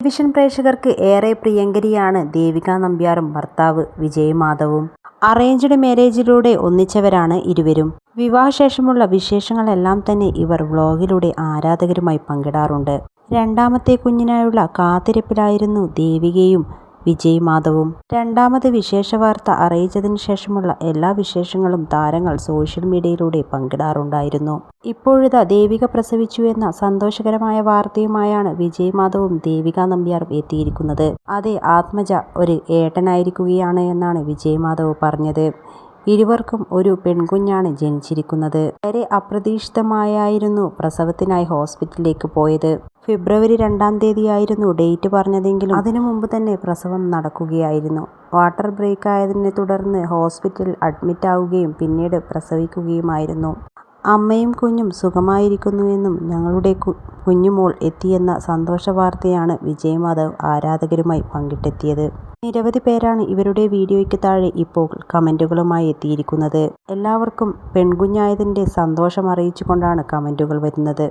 Television പ്രേക്ഷകർക്ക് ഏറെ പ്രിയങ്കരിയാണ് ദേവിക നമ്പ്യാറും ഭർത്താവ് വിജയ് മാധവും. അറേഞ്ച്ഡ് മാരേജിലൂടെ ഒന്നിച്ചവരാണ് ഇരുവരും. വിവാഹശേഷമുള്ള വിശേഷങ്ങളെല്ലാം തന്നെ ഇവർ വ്ലോഗിലൂടെ ആരാധകരുമായി പങ്കിടാറുണ്ട്. രണ്ടാമത്തെ കുഞ്ഞിനായുള്ള കാത്തിരിപ്പിലായിരുന്നു ദേവികയും വിജയ് മാധവും. രണ്ടാമത് വിശേഷവാർത്ത അറിയിച്ചതിന് ശേഷമുള്ള എല്ലാ വിശേഷങ്ങളും താരങ്ങൾ സോഷ്യൽ മീഡിയയിലൂടെ പങ്കിടാറുണ്ടായിരുന്നു. ഇപ്പോഴിതാ ദേവിക പ്രസവിച്ചു എന്ന സന്തോഷകരമായ വാർത്തയുമായാണ് വിജയ് മാധവും ദേവിക നമ്പ്യാറും എത്തിയിരിക്കുന്നത്. അതെ, ആത്മജ ഒരു ഏട്ടനായിരിക്കുകയാണ് എന്നാണ് വിജയ് മാധവ് പറഞ്ഞത്. ഇരുവർക്കും ഒരു പെൺകുഞ്ഞാണ് ജനിച്ചിരിക്കുന്നത്. വളരെ അപ്രതീക്ഷിതമായായിരുന്നു പ്രസവത്തിനായി ഹോസ്പിറ്റലിലേക്ക് പോയത്. ഫെബ്രുവരി 2-ാം തീയതിയായിരുന്നു ഡേറ്റ് പറഞ്ഞതെങ്കിലും അതിനു മുമ്പ് തന്നെ പ്രസവം നടക്കുകയായിരുന്നു. വാട്ടർ ബ്രേക്ക് ആയതിനെ തുടർന്ന് ഹോസ്പിറ്റലിൽ അഡ്മിറ്റാവുകയും പിന്നീട് പ്രസവിക്കുകയുമായിരുന്നു. അമ്മയും കുഞ്ഞും സുഖമായിരിക്കുന്നുവെന്നും ഞങ്ങളുടെ കുഞ്ഞുമോൾ എത്തിയെന്ന സന്തോഷ വാർത്തയാണ് വിജയ് മാധവ് ആരാധകരുമായി പങ്കിട്ടെത്തിയത്. നിരവധി പേരാണ് ഇവരുടെ വീഡിയോയ്ക്ക് താഴെ ഇപ്പോൾ കമന്റുകളുമായി എത്തിയിരിക്കുന്നത്. എല്ലാവർക്കും പെൺകുഞ്ഞായതിൻ്റെ സന്തോഷം അറിയിച്ചുകൊണ്ടാണ് കമന്റുകൾ വരുന്നത്.